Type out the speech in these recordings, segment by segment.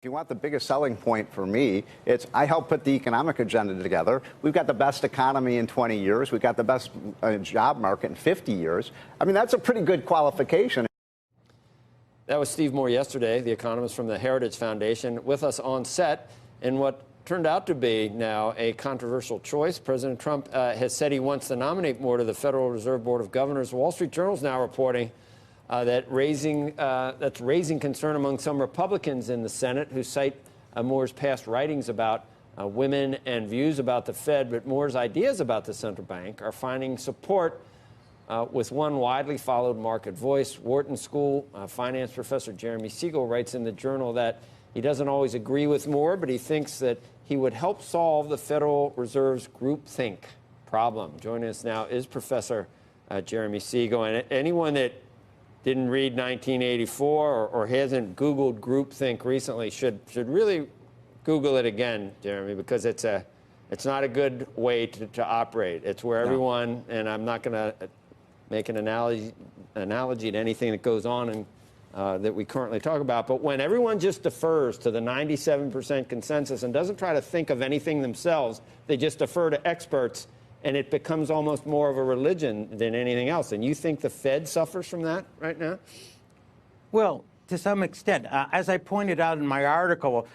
If you want the biggest selling point for me, it's I helped put the economic agenda together. We've got the best economy in 20 years. We've got the best job market in 50 years. I mean, that's a pretty good qualification. That was Steve Moore yesterday, the economist from the Heritage Foundation, with us on set in what turned out to be now a controversial choice. President Trump has said he wants to nominate Moore to the Federal Reserve Board of Governors. Wall Street Journal is now reporting that's raising concern among some Republicans in the Senate who cite Moore's past writings about women and views about the Fed. But Moore's ideas about the central bank are finding support with one widely followed market voice. Wharton School finance professor Jeremy Siegel writes in the Journal that he doesn't always agree with Moore, but he thinks that he would help solve the Federal Reserve's groupthink problem. Joining us now is Professor Jeremy Siegel. And anyone that didn't read 1984 or hasn't Googled groupthink recently should really Google it again, Jeremy, because it's not a good way to operate. It's where everyone, and I'm not going to make an analogy to anything that goes on and that we currently talk about, but when everyone just defers to the 97% consensus and doesn't try to think of anything themselves, they just defer to experts, and it becomes almost more of a religion than anything else. And you think the Fed suffers from that right now? Well, to some extent. As I pointed out in my article,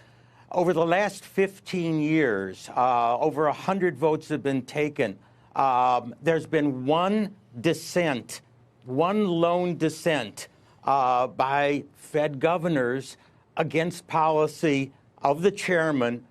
over the last 15 years, over 100 votes have been taken. There's been one dissent, one lone dissent by Fed governors against policy of the chairman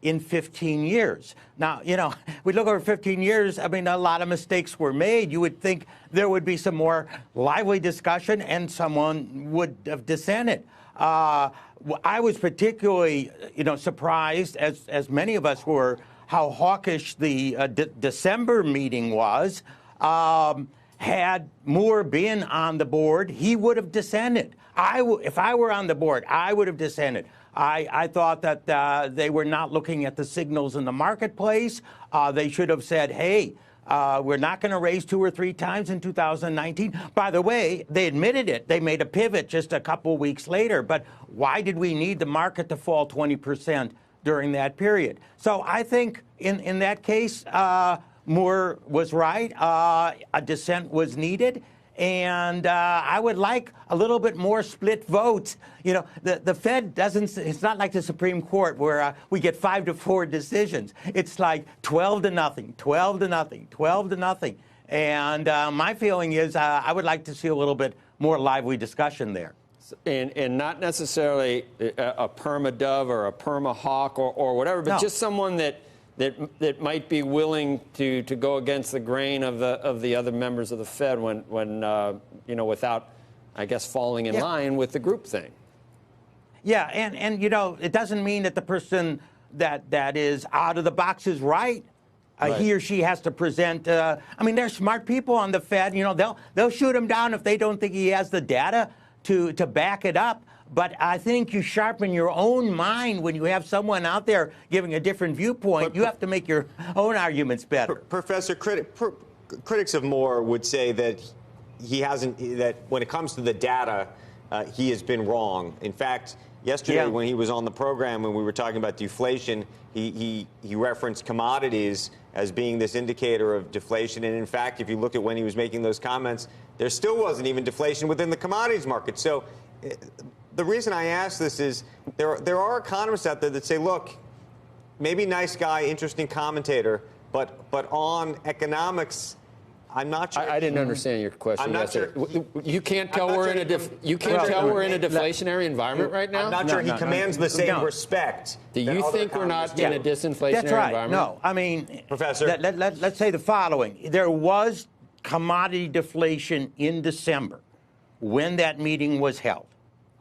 in 15 years. Now, you know, we look over 15 years, I mean, a lot of mistakes were made. You would think there would be some more lively discussion and someone would have dissented. I was particularly, surprised, as many of us were, how hawkish the December meeting was. Had Moore been on the board, he would have dissented. If I were on the board, I would have dissented. I thought that they were not looking at the signals in the marketplace. They should have said, hey, we're not going to raise 2 or 3 times in 2019. By the way, they admitted it. They made a pivot just a couple weeks later. But why did we need the market to fall 20% during that period? So I think in that case, Moore was right. A dissent was needed. And I would like a little bit more split votes. You know, the Fed doesn't, it's not like the Supreme Court where we get 5-4 decisions. It's like 12-0, 12-0, 12-0. And my feeling is I would like to see a little bit more lively discussion there. And not necessarily a perma-dove or a perma-hawk or whatever, but just someone that might be willing to go against the grain of the other members of the Fed when without, I guess, falling in line with the group thing. Yeah, and it doesn't mean that the person that is out of the box is right. He or she has to present. I mean, there's smart people on the Fed. They'll shoot him down if they don't think he has the data to back it up. But I think you sharpen your own mind when you have someone out there giving a different viewpoint. You have to make your own arguments better. Professor, critics of Moore would say that that when it comes to the data, he has been wrong. In fact, yesterday when he was on the program and we were talking about deflation, he referenced commodities as being this indicator of deflation. And in fact, if you look at when he was making those comments, there still wasn't even deflation within the commodities market. So the reason I ask this is there are economists out there that say, look, maybe nice guy, interesting commentator, but on economics, I'm not sure. I didn't understand your question. I'm not sure. You can't tell we're in a deflationary environment right now? I'm not sure he commands the same respect. Do you think we're not in a disinflationary That's right. environment? No, I mean, Professor, let's say the following. There was commodity deflation in December when that meeting was held.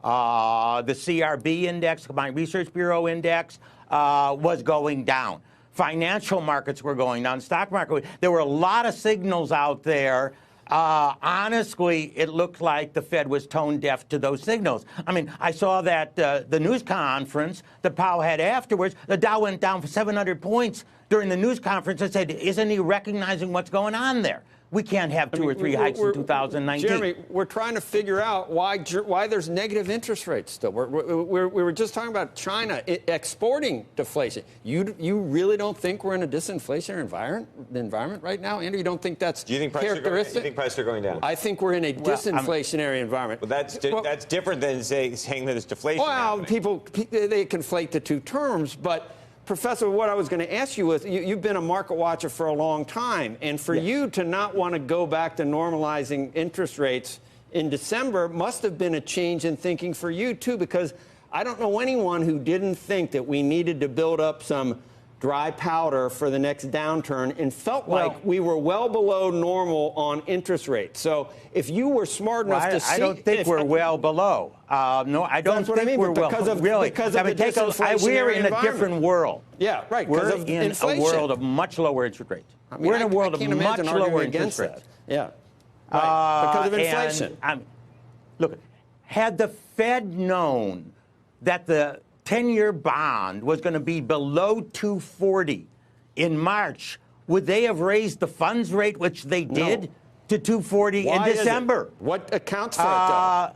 The CRB index, Combined Research Bureau index, was going down. Financial markets were going down. Stock market. There were a lot of signals out there. Honestly, it looked like the Fed was tone deaf to those signals. I mean, I saw that the news conference that Powell had afterwards, the Dow went down for 700 points during the news conference and said, isn't he recognizing what's going on there? We can't have two or three hikes in 2019. Jeremy, we're trying to figure out why there's negative interest rates still. We were just talking about China exporting deflation. You really don't think we're in a disinflationary environment right now, Andrew? You don't think that's characteristic? Do you think prices are going down? I think we're in a disinflationary environment. Well, that's different than saying that it's deflation. Well, happening. people they conflate the two terms, but. Professor, what I was going to ask you was, you've been a market watcher for a long time, and for you to not want to go back to normalizing interest rates in December must have been a change in thinking for you, too, because I don't know anyone who didn't think that we needed to build up some dry powder for the next downturn and felt like we were well below normal on interest rates. So if you were smart enough to see... I don't think we're well below. No, I don't think we're well below. Really, because of the disinflationary we're in a environment. different world. Yeah, right. We're of in inflation. a world of much lower interest rates. I mean, we're in a world of can't much imagine arguing lower against interest rates. that. Yeah. Right. Because of inflation. Look, had the Fed known that the 10-year bond was going to be below 240 in March, would they have raised the funds rate, which they did, to 240 in December? What accounts for it,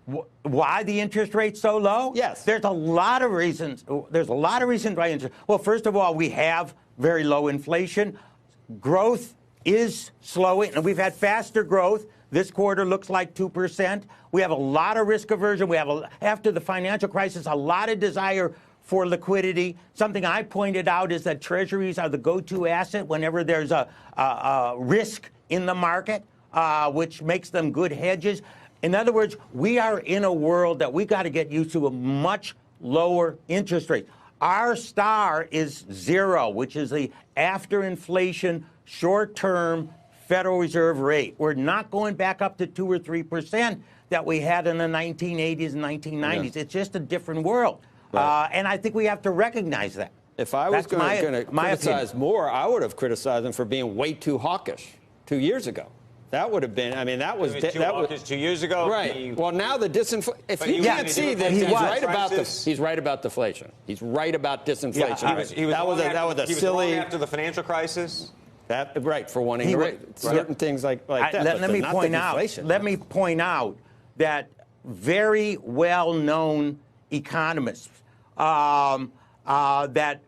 though? Why the interest rate so low? Yes. There's a lot of reasons. There's a lot of reasons why interest. Well, first of all, we have very low inflation. Growth is slowing, and we've had faster growth. This quarter looks like 2%. We have a lot of risk aversion. We have, after the financial crisis, a lot of desire for liquidity. Something I pointed out is that treasuries are the go-to asset whenever there's a risk in the market, which makes them good hedges. In other words, we are in a world that we got to get used to a much lower interest rate. Our star is 0, which is the after-inflation, short-term Federal Reserve rate. We're not going back up to 2 or 3% that we had in the 1980s and 1990s. Yeah. It's just a different world. Right. And I think we have to recognize that. If I was going to criticize more, I would have criticized them for being way too hawkish 2 years ago. That would have been, I mean, that was... That was 2 years ago? Right. Well, now the disinflation... If you can't see that he's right about deflation. He's right about disinflation. Yeah, he was wrong after the financial crisis? Right, for wanting to rate certain things like that. Let me point out that very well-known economists that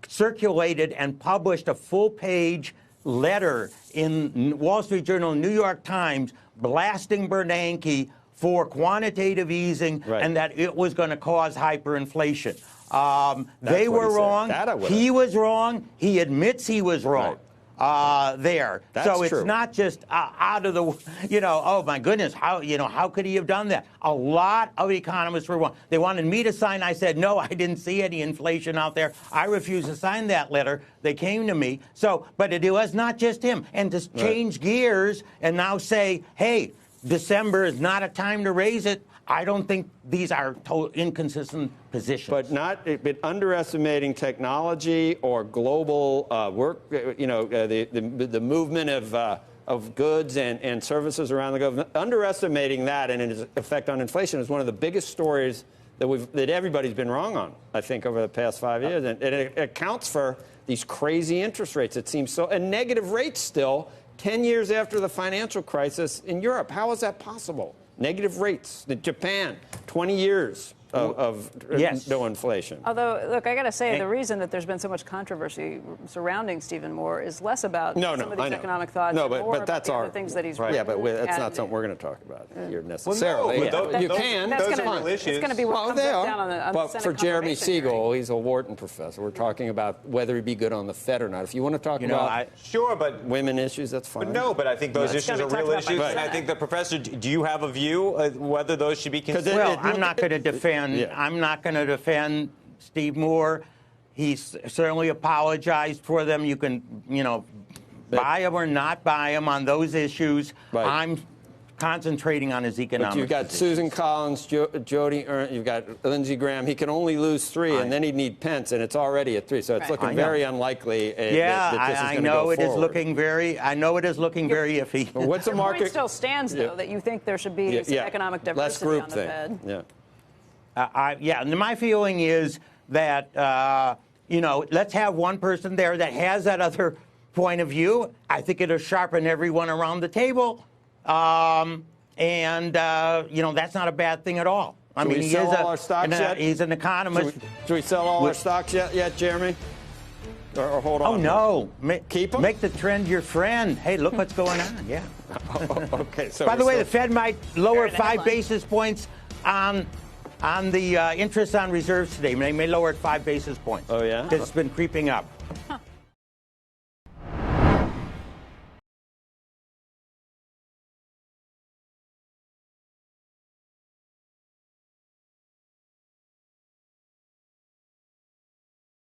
circulated and published a full-page letter in Wall Street Journal, New York Times, blasting Bernanke for quantitative easing and that it was going to cause hyperinflation. They were wrong. He was wrong. He admits he was wrong. There. So it's not just out of the, oh my goodness, how could he have done that? A lot of economists were wrong. They wanted me to sign. I said, no, I didn't see any inflation out there. I refused to sign that letter. They came to me. So, but it was not just him. And to change gears and now say, hey, December is not a time to raise it. I don't think these are inconsistent positions. But underestimating technology or global work, the movement of goods and services around the globe, underestimating that and its effect on inflation is one of the biggest stories that everybody's been wrong on, I think, over the past 5 years. And it accounts for these crazy interest rates. It seems so, and negative rates still 10 years after the financial crisis in Europe. How is that possible? Negative rates. In Japan, 20 years of no inflation. Although, look, I got to say, the reason that there's been so much controversy surrounding Stephen Moore is less about some of these economic thoughts. No, more but that's about the things that he's right. Yeah, but that's not something we're going to talk about here necessarily. Well, you can. Those are issues. It's going to be what comes down on the Senate for Jeremy Siegel, hearing. he's a Wharton professor. We're talking about whether he'd be good on the Fed or not. If you want to talk about but women issues, that's fine. But I think those issues are real issues, and I think the professor. Do you have a view whether those should be considered? Well, I'm not going to defend. I'm not going to defend Steve Moore. He's certainly apologized for them. You can, buy him or not buy him on those issues. Right. I'm concentrating on his economic. But you've got positions. Susan Collins, Jody, you've got Lindsey Graham. He can only lose 3, and then he'd need Pence, and it's already at 3. So it's looking very unlikely. That this is I know it is looking very. I know it is looking very iffy. But what's the market? Point still stands, though, that you think there should be some economic diversity less on the Fed. And my feeling is that let's have one person there that has that other point of view, I think it'll sharpen everyone around the table. That's not a bad thing at all. I mean, he's an economist. Should we sell all our stocks yet, Jeremy? Or hold on? Oh, no. Keep them? Make the trend your friend. Hey, look what's going on. Yeah. Okay. So by the way, the Fed might lower 5 basis points on the interest on reserves today. They may lower it 5 basis points. Oh, yeah? Because it's been creeping up.